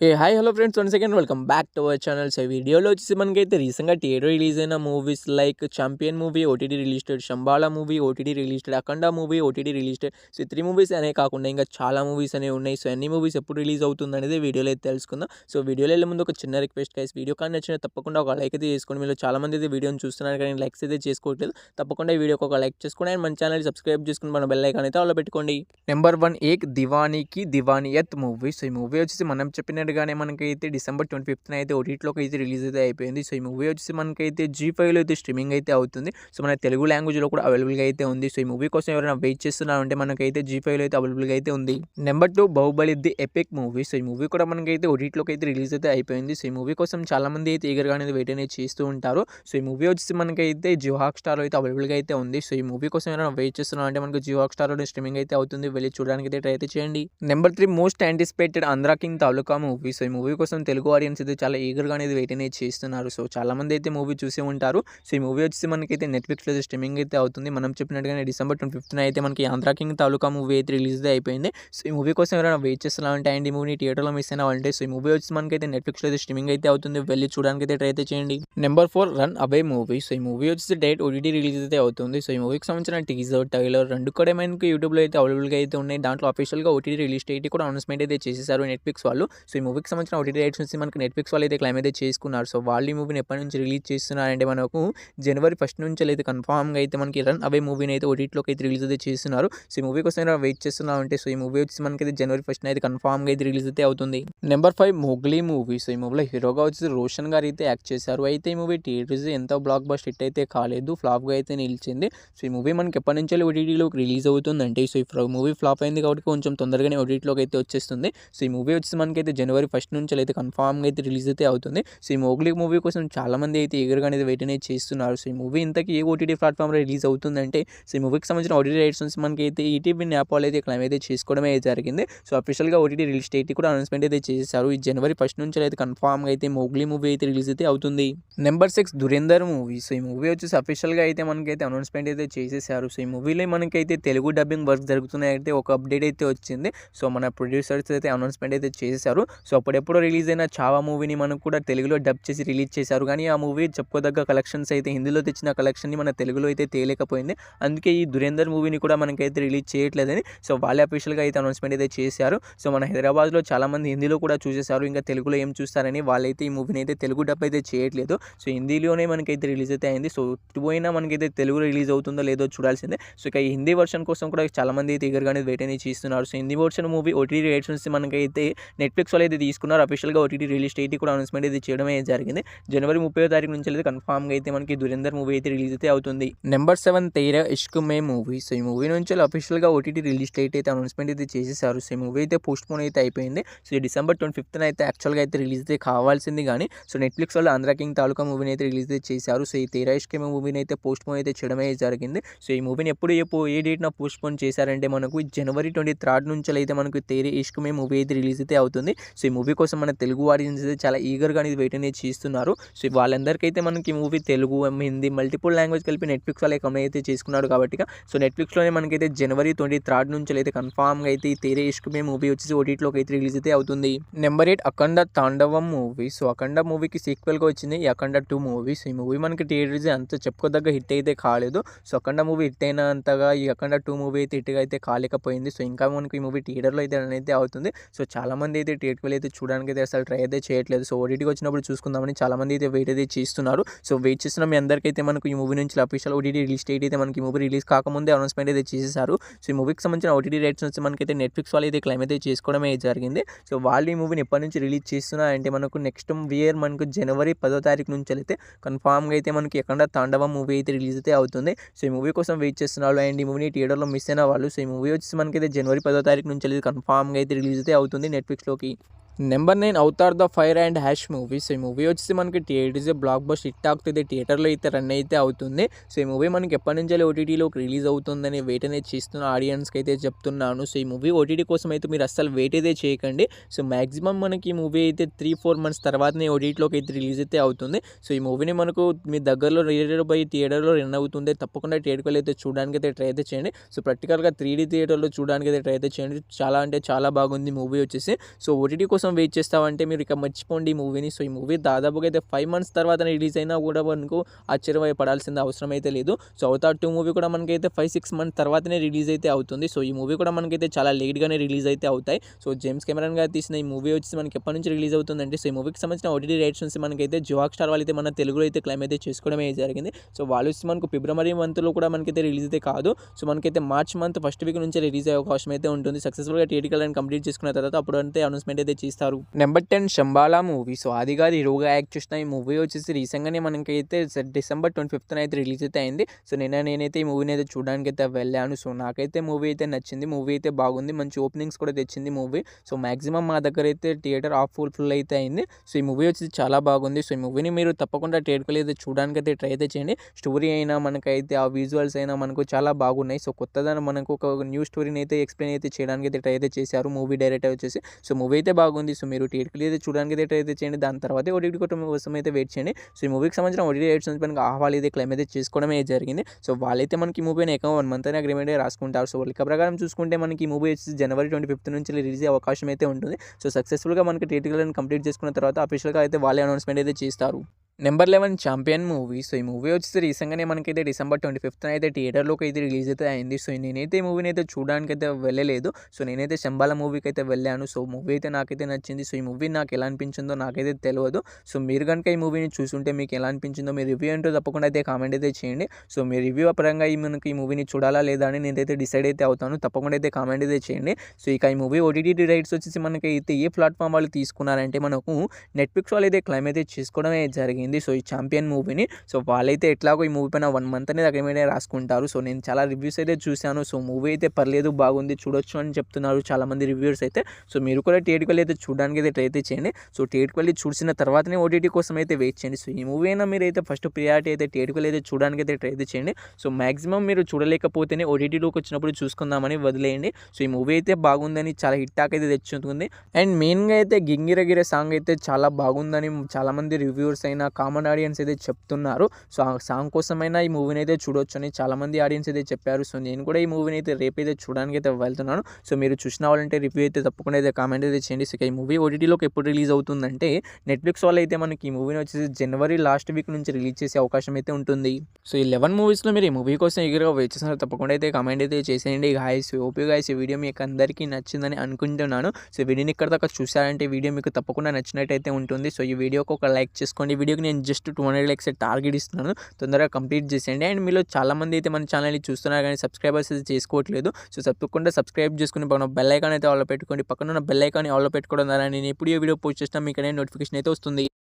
Hi hello friends, once again welcome back to our channel. So వీడియోలో వచ్చేసి మనకైతే రీసెంట్గా థియేటర్ రిలీజ్ అయిన movies like champion movie OTT released, Shambala movie OTT released, Akhanda movie OTT released. So ఈ 3 movies అనే కాకుండా ఇంకా చాలా మూవీస్ అనేవి ఉన్నాయి. సో అన్ని మూవీస్ ఎప్పుడు రిలీజ్ అవుతుంది అనేది వీడియోలో అయితే తెలుసుకుందాం. సో వీడియోలో వెళ్ళే ముందు ఒక చిన్న రిక్వెస్ట్ గైస్, వీడియో కానీ నచ్చిన తప్పకుండా ఒక లైక్ అయితే చేసుకోండి. మీరు చాలా మంది అయితే వీడియోని చూస్తున్నారు కానీ లైక్స్ అయితే చేసుకోవట్లేదు. తప్పకుండా ఈ వీడియోకి ఒక లైక్ చేసుకోండి అండ్ మన ఛానల్ సబ్స్క్రైబ్ చేసుకుని మన బెల్ ఐకాన్ అయితే ఆల్లో పెట్టుకోండి. నెంబర్ 1 ఏక్ దివానీకి దివానియత్ మూవీ. సో ఈ మూవీ వచ్చేసి మనం చెప్పినట్టుగానే మనకైతే డిసెంబర్ 25th అయితే ఓటీటీలోకి అయితే రిలీజ్ అయితే అయిపోయింది. సో ఈ మూవీ వచ్చేసి మనకైతే G5లో అయితే స్ట్రీమింగ్ అయితే అవుతుంది. సో మన తెలుగు లాంగ్వేజ్లో కూడా అవైలబుల్గా అయితే ఉంది. సో ఈ మూవీ కోసం ఎవరైనా వెయిట్ చేస్తున్నారంటే మనకైతే G5లో అయితే అవైలబుల్గా అయితే ఉంది. Number 2 Baahubali the epic movie. So ఈ మూవీ కూడా మనకైతే ఓటీటీలోకి అయితే రిలీజ్ అయితే అయిపోయింది. సో ఈ మూవీ కోసం చాలా మంది అయితే ఈగర్గా అనేది వెయిట్ అనేది చేస్తూ ఉంటారు. సో ఈ మూవీ వచ్చేసి మనకైతే జియో హాట్‌స్టార్లో అయితే అవైలబుల్గా అయితే ఉంది. సో ఈ మూవీ కోసం ఎవరైనా వెయిట్ చేస్తున్నారంటే మనకు జియో హాట్‌స్టార్లో స్ట్రీమింగ్ అయితే అవుతుంది. వెళ్ళి చూడడానికి అయితే ట్రై అయితే చేయండి. Number 3 most anticipated Andhra king Taluka movie. So ఈ మూవీ కోసం తెలుగు ఆడియన్స్ అయితే చాలా ఈగర్గా అనేది వెయిట్ అనేది చేస్తున్నారు. సో చాలా మంది అయితే మూవీ చూసే ఉంటారు. సో ఈ మూవీ వచ్చేసి మనకైతే నెట్‌ఫ్లిక్స్‌లో స్ట్రీమింగ్ అయితే అవుతుంది. మనం చెప్పినట్టుగానే డిసెంబర్ 25th అయితే మనకి ఆంధ్ర కింగ్ తాలూకా మూవీ అయితే రిలీజ్ అయితే అయిపోయింది. సో ఈ మూవీ కోసం ఎవరైనా వెయిట్ చేస్తున్నారంటే అండ్ ఈ మూవీని థియేటర్లో మిస్ అయినారంటే సో ఈ మూవీ వచ్చి మనకైతే నెట్‌ఫ్లిక్స్‌లో అయితే స్ట్రీమింగ్ అయితే అవుతుంది. వెళ్ళి చూడడానికి అయితే ట్రై అయితే చేయండి. Number 4 run away movie. So ఈ మూవీ వచ్చేసి డైరెక్ట్ ఓటీటీ రిలీజ్ అయితే అవుతుంది. సో ఈ మూవీకి సంబంధించిన టీజర్, ట్రైలర్ రెండు కూడా మనకి యూట్యూబ్లో అయితే అవైలబుల్గా అయితే ఉన్నాయి. దాంట్లో అఫీషియల్గా ఓటీటీ రిలీజ్ డేట్ కూడా అనౌన్స్మెంట్ అయితే చేసేసారు నెట్‌ఫ్లిక్స్ వాళ్ళు. సో ఈ మూవీకి సంబంధించిన ఓటీటీ రైట్స్ నుంచి మనకి నెట్‌ఫ్లిక్స్ వాళ్ళు అయితే క్లెయిమ్ అయితే చేసుకున్నారు. సో వాళ్ళు ఈ మూవీని ఎప్పటి నుంచి రిలీజ్ చేస్తున్నారంటే మనకు జనవరి 1 నుంచి అయితే కన్ఫామ్‌గా అయితే మనకి రన్ అవే మూవీని అయితే ఓటీటీలోకి అయితే రిలీజ్ అయితే చేస్తున్నారు. సో ఈ మూవీ కోసం వెయిట్ చేస్తున్నామంటే సో ఈ మూవీ వచ్చి మనకైతే జనవరి 1 అయితే కన్ఫామ్‌గా అయితే రిలీజ్ అయితే అవుతుంది. Number 5 Mowgli movie. సో ఈ మూవీలో హీరోగా వచ్చేసి రోషన్ గారు అయితే యాక్ట్ చేశారు. అయితే ఈ మూవీ థియేటర్స్ ఎంతో బ్లాక్ బస్టర్ హిట్ అయితే కాలేదు, ఫ్లాప్గా అయితే నిలిచింది. సో ఈ మూవీ మనకి ఎప్పటి నుంచి ఓటీటీలోకి రిలీజ్ అవుతుందంటే సో ఈ మూవీ ఫ్లాప్ అయింది కాబట్టి కొంచెం తొందరగానే ఓటీటీలోకి అయితే వచ్చేస్తుంది. సో ఈ మూవీ వచ్చేసి మనకైతే జనవరి 1 నుంచి అయితే కన్ఫామ్‌గా అయితే రిలీజ్ అయితే అవుతుంది. సో ఈ మొగ్లీ మూవీ కోసం చాలా మంది అయితే ఈగర్గా అనేది వెయిట్ అనేది చేస్తున్నారు. సో ఈ మూవీ ఇంతకీ ఏ ఓటీటీ ప్లాట్‌ఫామ్‌లో రిలీజ్ అవుతుందంటే సో ఈ మూవీకి సంబంధించిన ఓటీటీ రైట్స్ నుంచి మనకైతే ఈటీవీ యాప్ వాళ్ళు అయితే క్లెయిమ్ అయితే చేసుకోవడమే అయితే జరిగింది. సో అఫీషియల్గా ఓటీటీ రిలీజ్ డేట్ కూడా అనౌన్స్మెంట్ అయితే చేశారు. ఈ జనవరి 1 నుంచి అయితే కన్ఫామ్‌గా అయితే మొగ్లీ మూవీ అయితే రిలీజ్ అయితే అవుతుంది. Number 6 Dhurandhar movie. సో ఈ మూవీ వచ్చేసి అఫీషియల్గా అయితే మనకైతే అనౌన్స్మెంట్ అయితే చేసేసారు. సో ఈ మూవీలో మనకైతే తెలుగు డబ్బింగ్ వర్క్ జరుగుతున్నాయి అయితే ఒక అప్డేట్ అయితే వచ్చింది. సో మన ప్రొడ్యూసర్స్ అయితే అనౌన్స్మెంట్ అయితే చేసేసారు. సో అప్పుడెప్పుడో రిలీజ్ అయిన చావా మూవీని మనకు కూడా తెలుగులో డబ్ చేసి రిలీజ్ చేశారు. కానీ ఆ మూవీ చెప్పుకోదగ్గ కలెక్షన్స్ అయితే హిందీలో తెచ్చిన కలెక్షన్ని మన తెలుగులో అయితే తేలేకపోయింది. అందుకే ఈ దురేందర్ మూవీని కూడా మనకైతే రిలీజ్ చేయట్లేదని సో వాళ్ళే అఫీషియల్గా అయితే అనౌన్స్మెంట్ అయితే చేశారు. సో మన హైదరాబాద్లో చాలామంది హిందీలో కూడా చూసేశారు. ఇంకా తెలుగులో ఏం చూస్తారని వాళ్ళైతే ఈ మూవీని అయితే తెలుగు డబ్ అయితే చేయట్లేదు. సో హిందీలోనే మనకైతే రిలీజ్ అయితే అయింది. సో పోయినా మనకైతే తెలుగు రిలీజ్ అవుతుందో లేదో చూడాల్సిందే. సో ఇక ఈ హిందీ వర్షన్ కోసం కూడా చాలామంది అయితే ఈగర్గానే వెయిట్ అనేది చేస్తున్నారు. So Hindi version movie OTT rights నుంచి మనకైతే నెట్‌ఫ్లిక్స్ వాళ్ళు అయితే తీసుకున్నారు. అఫీషియల్గా ఓటీటీ రిలీజ్ డేట్ కూడా అనౌన్స్మెంట్ అయితే చేయడమే జరిగింది. జనవరి 30వ నుంచి అయితే కన్ఫామ్‌గా అయితే మనకి దురేందర్ మూవీ అయితే రిలీజ్ అయితే అవుతుంది. నెంబర్ 7 తేరా ఇష్క్ మే మూవీ. సో ఈ మూవీ నుంచి అఫీషియల్గా ఓటీటీ రిలీజ్ డేట్ అయితే అనౌన్స్మెంట్ అయితే చేసేసారు. సో ఈ మూవీ అయితే పోస్ట్ పోన్ అయితే అయిపోయింది. సో డిసెంబర్ 25th అయితే యాక్చువల్గా అయితే రిలీజ్ అయితే కావాల్సింది కానీ సో నెట్‌ఫ్లిక్స్ వాళ్ళు ఆంధ్ర కింగ్ తాలూకా మూవీని అయితే రిలీజ్ అయితే చేశారు. సో ఈ తేరా ఇష్క్ మే మూవీని అయితే పోస్ట్ పోన్ అయితే చేయడమే జరిగింది. సో ఈ మూవీని ఏ డేట్‌న పోస్ట్ పోన్ చేశారంటే మనకు జనవరి 23rd నుంచి అయితే మనకు తేరా ఇష్క్ మే మూవీ అయితే రిలీజ్ అయితే అవుతుంది. సో ఈ మూవీ కోసం మన తెలుగు ఆడియన్స్ అయితే చాలా ఈగర్గా అనేది వెయిట్ అనేది చేస్తున్నారు. సో వాళ్ళందరికైతే మనకి movie Telugu, Hindi multiple language కలిపి నెట్‌ఫ్లిక్స్ వాళ్ళే కమ్ అయితే చేసుకున్నాడు కాబట్టి సో నెట్‌ఫ్లిక్స్‌లోనే మనకైతే జనవరి 23rd నుంచి అయితే కన్ఫామ్‌గా అయితే ఈ తేరే ఇష్క్ మే మూవీ వచ్చేసి ఓటీటీలోకి అయితే రిలీజ్ అయితే అవుతుంది. నెంబర్ 8 అఖండ తాండవం మూవీ. సో అఖండ మూవీకి సీక్వెల్గా వచ్చింది ఈ అఖండ 2 మూవీ. సో ఈ మూవీ మనకి థియేటర్స్ అంత చెప్పుకోదగ్గ హిట్ అయితే కాలేదు. సో అఖండ మూవీ హిట్ అయినంతగా ఈ అఖండ 2 మూవీ అయితే హిట్గా అయితే కాలేకపోయింది. సో ఇంకా మనకి ఈ మూవీ థియేటర్లో అయితే రన్ అయితే అవుతుంది. సో చాలామంది అయితే థియేటర్కి వెళ్ళి అయితే చూడడానికి అయితే అసలు ట్రై అయితే చేయట్లేదు. సో ఓటీటీకి వచ్చినప్పుడు చూసుకుందామని చాలామంది అయితే వెయిట్ అయితే చేస్తున్నారు. సో వెయిట్ చేస్తున్న మీ అందరికైతే మనకు ఈ మూవీ నుంచి అఫీషియల్ ఓటీటీ రిలీజ్ డేట్ అయితే మనకి ఈ మూవీ రిలీజ్ కాకముందే అనౌన్స్మెంట్ అయితే చేసేసారు. సో ఈ మూవీకి సంబంధించిన ఓటీటీ రైట్స్ నుంచి మనకైతే నెట్‌ఫ్లిక్స్ వాళ్ళు అయితే క్లెయిమ్ అయితే చేసుకోవడమే జరిగింది. సో వాళ్ళు ఈ మూవీని ఎప్పటి నుంచి రిలీజ్ చేస్తున్నారంటే మనకు నెక్స్ట్ ఇయర్ మనకు జనవరి 10వ నుంచి అయితే కన్ఫామ్‌గా అయితే మనకి అఖండ తాండవం మూవీ అయితే రిలీజ్ అయితే అవుతుంది. సో ఈ మూవీ కోసం వెయిట్ చేస్తున్నారు అండ్ ఈ మూవీని థియేటర్లో మిస్ అయిన వాళ్ళు సో ఈ మూవీ వచ్చేసి మనకైతే జనవరి 10వ నుంచి కన్ఫామ్‌గా అయితే రిలీజ్ అయితే అవుతుంది నెట్‌ఫ్లిక్స్‌లోకి. Number 9 Avatar the fire and ash movie. So ఈ మూవీ వచ్చేసి మనకి థియేటర్స్ బ్లాక్ బస్టర్ హిట్ అవుతుంది, థియేటర్లో అయితే రన్ అయితే అవుతుంది. సో ఈ మూవీ మనకి ఎప్పటి నుంచి ఓటీటీలోకి రిలీజ్ అవుతుందని వెయిట్ అనేది చేస్తున్న ఆడియన్స్కి అయితే చెప్తున్నాను. సో ఈ మూవీ ఓటీటీ కోసం అయితే మీరు అస్సలు వెయిట్ అయితే చేయకండి. సో మ్యాక్సిమం మనకి ఈ మూవీ అయితే 3-4 months తర్వాతనే ఓటీటీలోకి అయితే రిలీజ్ అయితే అవుతుంది. సో ఈ మూవీని మనకు మీ దగ్గరలో రేటెడ్ బై థియేటర్లో రన్ అవుతుంది. తప్పకుండా థియేటర్కి అయితే చూడడానికి అయితే ట్రై అయితే చేయండి. సో ప్రాక్టికల్గా 3D థియేటర్లో చూడడానికి అయితే ట్రై అయితే చేయండి. చాలా అంటే చాలా బాగుంది మూవీ వచ్చేసి. సో ఓటీటీ కోసం కోసం వెయిట్ చేస్తామంటే మీరు ఇక మర్చిపోండి ఈ మూవీని. సో ఈ మూవీ దాదాపుగా అయితే 5 మంత్స్ తర్వాత రిలీజ్ అయినా కూడా మనకు ఆశ్చర్యపడాల్సిన అవసరం అయితే లేదు. సో అవతార్ 2 మూవీ కూడా మనకైతే 5-6 మంత్స్ తర్వాతనే రిలీజ్ అయితే అవుతుంది. సో ఈ మూవీ కూడా మనకైతే చాలా లేట్గానే రిలీజ్ అయితే అవుతాయి. సో జేమ్స్ కెమెరాన్ గారు తీసిన ఈ మూవీ వచ్చేసి మనకి ఎప్పటి నుంచి రిలీజ్ అవుతుందంటే, సో ఈ మూవీకి సంబంధించిన ఓటీటీ రైట్స్ నుంచి మనకైతే జియో హాట్‌స్టార్ వాళ్ళైతే మన తెలుగులో అయితే క్లెయిమ్ అయితే చేసుకోవడమే జరిగింది. సో వాళ్ళు వచ్చి మనకు ఫిబ్రవరి మంత్లో కూడా మనకైతే రిలీజ్ అయితే కాదు. సో మనకైతే మార్చ్ మంత్ ఫస్ట్ వీక్ నుంచే రిలీజ్ అయ్యే అవకాశం అయితే ఉంటుంది. సక్సెస్ఫుల్గా థియేటికల్ అండ్ కంప్లీట్ చేసుకున్న తర్వాత అప్పుడు అంతే అనౌన్స్మెంట్ అయితే చేస్తారు. Number 10 Shambhala movie. సో ఆది గారు హీరోగా యాక్ట్ చేసిన ఈ మూవీ వచ్చేసి రీసెంట్గానే మనకైతే డిసెంబర్ 25న అయితే రిలీజ్ అయితే అయింది. సో నేనైతే ఈ మూవీని అయితే చూడడానికి అయితే వెళ్ళాను. సో నాకైతే మూవీ అయితే నచ్చింది. మూవీ అయితే బాగుంది. మంచి ఓపెనింగ్స్ కూడా తెచ్చింది మూవీ. సో మాక్సిమం మా దగ్గర అయితే థియేటర్ ఫుల్ అయితే అయింది. సో ఈ మూవీ వచ్చేసి చాలా బాగుంది. సో ఈ మూవీని మీరు తప్పకుండా థియేటర్కి అయితే చూడడానికి అయితే ట్రై అయితే చేయండి. స్టోరీ అయినా మనకైతే ఆ విజువల్స్ అయినా మనకు చాలా బాగున్నాయి. సో కొత్తగా మనకు ఒక న్యూ స్టోరీని అయితే ఎక్స్ప్లెయిన్ అయితే చేయడానికి అయితే ట్రై అయితే చేశారు మూవీ డైరెక్టర్ వచ్చేసి. సో మూవీ అయితే బాగుంది. సో మీరు థియేటర్కి అయితే చూడడానికి అయితే ట్రై అయితే చేయండి. దాని తర్వాత ఓటీటీ కోసం అయితే వెయిట్ చేయండి. సో ఈ మూవీకి సంబంధించిన ఓటీటీ రైట్స్ నుంచి మనకి ఆహ్వాలు అయితే క్లెయిమ్ అయితే చేసుకోవడమే జరిగింది. సో వాళ్ళైతే మనకి మూవీని ఏకంగా 1 మంత్ అనే అగ్రిమెంట్ రాసుకుంటారు. సో లెక్క ప్రకారం చూసుకుంటే మనకి ఈ మూవీ వచ్చి జనవరి 25 నుంచి రిలీజ్ అయ్యే అవకాశం అయితే ఉంటుంది. సో సక్సెస్ఫుల్గా మనకి థియేటర్లను కంప్లీట్ చేసుకున్న తర్వాత అఫీషియల్గా అయితే వాళ్ళే అనౌన్స్మెంట్ అయితే చేస్తారు. Number 11 champion movie. సో ఈ మూవీ వచ్చేసి రీసెంట్గానే మనకైతే డిసెంబర్ 25న అయితే థియేటర్లోకి అయితే రిలీజ్ అయితే అయింది. సో నేనైతే ఈ మూవీని అయితే చూడడానికి అయితే వెళ్ళలేదు. సో నేనైతే శంబాలా మూవీకి అయితే వెళ్ళాను. సో మూవీ అయితే నాకైతే నచ్చింది. సో ఈ మూవీ నాకు ఎలా అనిపించిందో నాకైతే తెలియదు. సో మీరు కనుక ఈ మూవీని చూసుంటే మీకు ఎలా అనిపించిందో మీ రివ్యూ ఏంటో తప్పకుండా అయితే కామెంట్ అయితే చేయండి. సో మీ రివ్యూ పరంగా మనకి ఈ మూవీని చూడాలా లేదా అని నేనైతే డిసైడ్ అయితే అవుతాను. తప్పకుండా అయితే కామెంట్ అయితే చేయండి. సో ఇక ఈ మూవీ ఓటీటీ రైట్స్ వచ్చేసి మనకి అయితే ఏ ప్లాట్ఫామ్ వాళ్ళు తీసుకున్నారంటే మనకు నెట్ఫ్లిక్స్ వాళ్ళు అయితే క్లెయిమ్ అయితే చేసుకోవడమే జరిగింది. సో ఈ ఛాంపియన్ మూవీని సో వాళ్ళైతే ఎట్లాగో ఈ మూవీ పైన 1 మంత్ అనేది అగ్రిమెంట్ రాసుకుంటారు. సో నేను చాలా రివ్యూస్ అయితే చూశాను. సో మూవీ అయితే పర్లేదు, బాగుంది, చూడొచ్చు అని చెప్తున్నారు చాలామంది రివ్యూవర్స్ అయితే. సో మీరు కూడా థియేటర్కి వెళ్ళి అయితే చూడడానికి అయితే ట్రై అయితే చేయండి. సో థియేటర్కి వెళ్ళి చూసిన తర్వాతనే ఓటీటీ కోసం అయితే వెయిట్ చేయండి. సో ఈ మూవీ అయినా మీరు అయితే ఫస్ట్ ప్రియారిటీ అయితే థియేటర్కి వెళ్ళి అయితే చూడడానికి అయితే ట్రై అయితే చేయండి. సో మాక్సిమం మీరు చూడలేకపోతేనే ఓటీటీలోకి వచ్చినప్పుడు చూసుకుందామని వదిలేయండి. సో ఈ మూవీ అయితే బాగుందని చాలా హిట్ టాక్ అయితే తెచ్చుతుంది. అండ్ మెయిన్గా అయితే గింగిరగిరే సాంగ్ అయితే చాలా బాగుందని చాలామంది రివ్యూవర్స్ అయినా కామన్ ఆడియన్స్ అయితే చెప్తున్నారు. సో ఆ సాంగ్ కోసమైనా ఈ మూవీని అయితే చూడొచ్చు అని చాలామంది ఆడియన్స్ అయితే చెప్పారు. సో నేను కూడా ఈ మూవీని అయితే రేపైతే చూడడానికి అయితే వెళ్తున్నాను. సో మీరు చూసిన వాళ్ళంటే రివ్యూ అయితే తప్పకుండా అయితే కామెంట్ అయితే చేయండి. సో ఈ మూవీ ఓటీటీలోకి ఎప్పుడు రిలీజ్ అవుతుందంటే నెట్ఫ్లిక్స్ వాళ్ళు అయితే మనకి ఈ మూవీని వచ్చేసి జనవరి లాస్ట్ వీక్ నుంచి రిలీజ్ చేసే అవకాశం అయితే ఉంటుంది. సో ఈ 11 మూవీస్లో మీరు ఈ మూవీ కోసం ఎగురుగా వెయిట్ చేస్తున్నారు తప్పకుండా అయితే కామెంట్ అయితే చేసేయండి. గాయస్ ఓపీ గాయస్, ఈ వీడియో మీకు అందరికీ నచ్చిందని అనుకుంటున్నాను. సో వీడియోని ఇక్కడ దాకా చూసారంటే వీడియో మీకు తప్పకుండా నచ్చినట్టయితే ఉంటుంది. సో ఈ వీడియోకి ఒక లైక్ చేసుకోండి. వీడియోకి నేను జస్ట్ 200 లైక్స్ టార్గెట్ ఇస్తున్నాను, తొందరగా కంప్లీట్ చేసేయండి. అండ్ మీలో చాలామంది అయితే మన ఛానల్ని చూస్తున్నారు కానీ సబ్స్క్రైబర్స్ అయితే చేసుకోవట్లేదు. సో తప్పకుండా సబ్స్క్రైబ్ చేసుకుని పక్కన బెల్ ఐకాన్ అయితే ఆన్లో పెట్టుకోండి. పక్కన ఉన్న బెల్ ఐకాన్ ఆన్లో పెట్టుకోవడం ద్వారా నేను ఎప్పుడు ఈ వీడియో పోస్ట్ చేసినా మీకు నోటిఫికేషన్ అయితే వస్తుంది.